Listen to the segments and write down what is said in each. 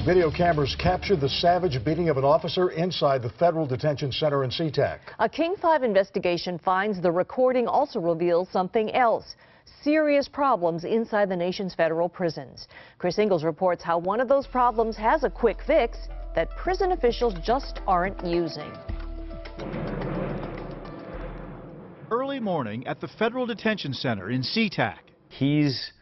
Video cameras captured the savage beating of an officer inside the federal detention center in SeaTac. A King 5 investigation finds the recording also reveals something else. Serious problems inside the nation's federal prisons. Chris Ingalls reports how one of those problems has a quick fix that prison officials just aren't using. Early morning at the federal detention center in SeaTac. He's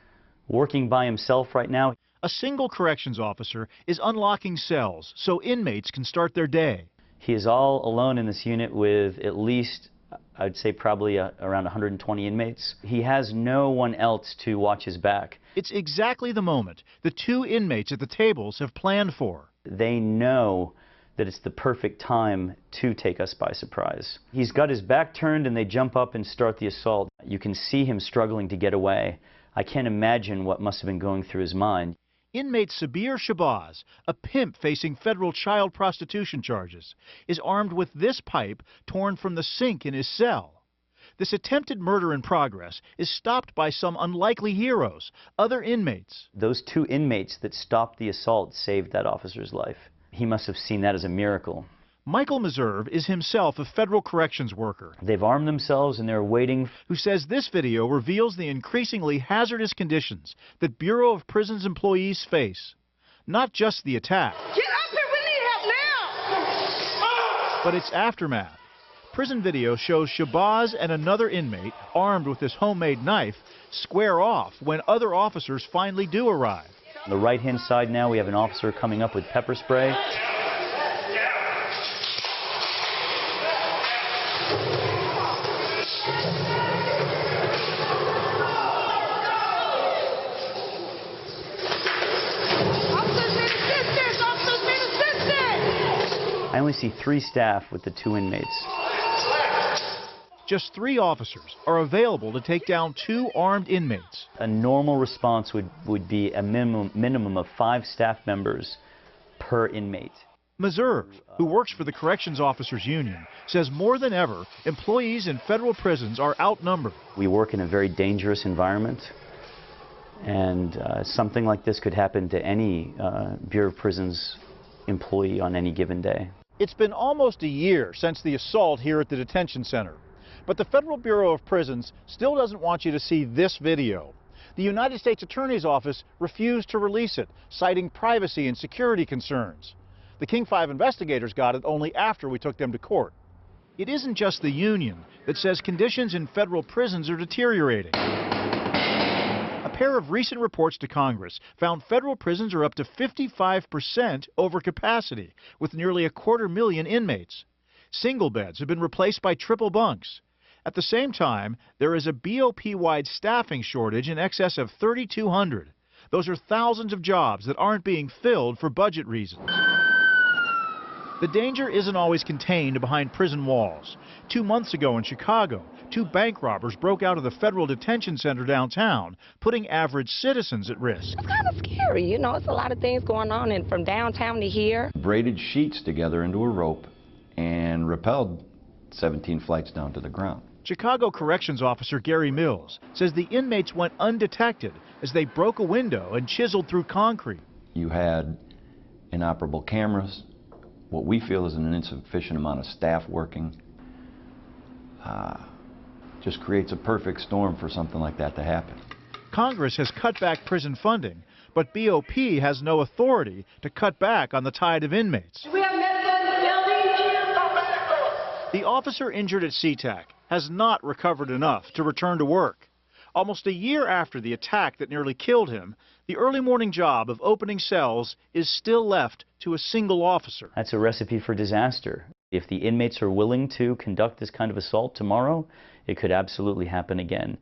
working by himself right now. A single corrections officer is unlocking cells so inmates can start their day. He is all alone in this unit with at least, I'd say probably around 120 inmates. He has no one else to watch his back. It's exactly the moment the two inmates at the tables have planned for. They know that it's the perfect time to take us by surprise. He's got his back turned and they jump up and start the assault. You can see him struggling to get away. I can't imagine what must have been going through his mind. Inmate Sabir Shabazz, a pimp facing federal child prostitution charges, is armed with this pipe torn from the sink in his cell. This attempted murder in progress is stopped by some unlikely heroes, other inmates. Those two inmates that stopped the assault saved that officer's life. He must have seen that as a miracle. Michael Meserve is himself a federal corrections worker. They've armed themselves and they're waiting. Who says this video reveals the increasingly hazardous conditions that Bureau of Prisons employees face. Not just the attack. Get up here, we need help now! But its aftermath. Prison video shows Shabazz and another inmate, armed with this homemade knife, square off when other officers finally do arrive. On the right-hand side now we have an officer coming up with pepper spray. I only see 3 staff with the 2 inmates. Just 3 officers are available to take down 2 armed inmates. A normal response would be a minimum of 5 staff members per inmate. Meserve, who works for the Corrections Officers Union, says more than ever, employees in federal prisons are outnumbered. We work in a very dangerous environment, and something like this could happen to any Bureau of Prisons employee on any given day. It's been almost a year since the assault here at the detention center, but the Federal Bureau of Prisons still doesn't want you to see this video. The United States Attorney's Office refused to release it, citing privacy and security concerns. The King 5 investigators got it only after we took them to court. It isn't just the union that says conditions in federal prisons are deteriorating. A pair of recent reports to Congress found federal prisons are up to 55% over capacity, with nearly 250,000 inmates. Single beds have been replaced by triple bunks. At the same time, there is a BOP-wide staffing shortage in excess of 3,200. Those are thousands of jobs that aren't being filled for budget reasons. The danger isn't always contained behind prison walls. 2 months ago in Chicago, 2 bank robbers broke out of the federal detention center downtown, putting average citizens at risk. It's kind of scary, you know, it's a lot of things going on and from downtown to here. Braided sheets together into a rope and rappelled 17 flights down to the ground. Chicago Corrections Officer Gary Mills says the inmates went undetected as they broke a window and chiseled through concrete. You had inoperable cameras, what we feel is an insufficient amount of staff working. Just creates a perfect storm for something like that to happen. Congress has cut back prison funding, but BOP has no authority to cut back on the tide of inmates. We have medical in the building. The officer injured at SeaTac has not recovered enough to return to work. Almost a year after the attack that nearly killed him, the early morning job of opening cells is still left to a single officer. That's a recipe for disaster. If the inmates are willing to conduct this kind of assault tomorrow, it could absolutely happen again.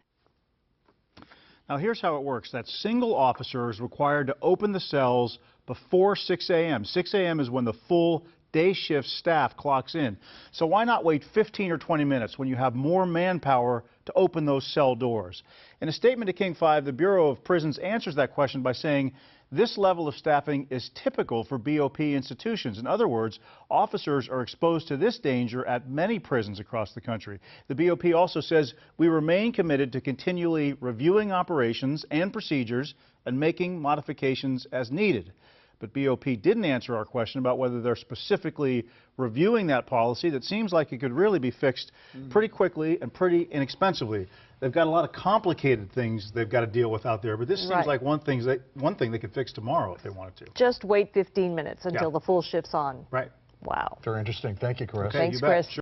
Now here's how it works. That single officer is required to open the cells before 6 a.m. 6 a.m. is when the full day shift staff clocks in. So why not wait 15 or 20 minutes when you have more manpower to open those cell doors? In a statement to King 5, the Bureau of Prisons answers that question by saying this level of staffing is typical for BOP institutions. In other words, officers are exposed to this danger at many prisons across the country. The BOP also says we remain committed to continually reviewing operations and procedures and making modifications as needed. But BOP didn't answer our question about whether they're specifically reviewing that policy that seems like it could really be fixed pretty quickly and pretty inexpensively. They've got a lot of complicated things they've got to deal with out there, but this seems like one thing they could fix tomorrow if they wanted to. Just wait 15 minutes until the full shift's on. Right. Wow. Very interesting. Thank you, Chris. Okay, Thanks, you bet. Chris. Sure.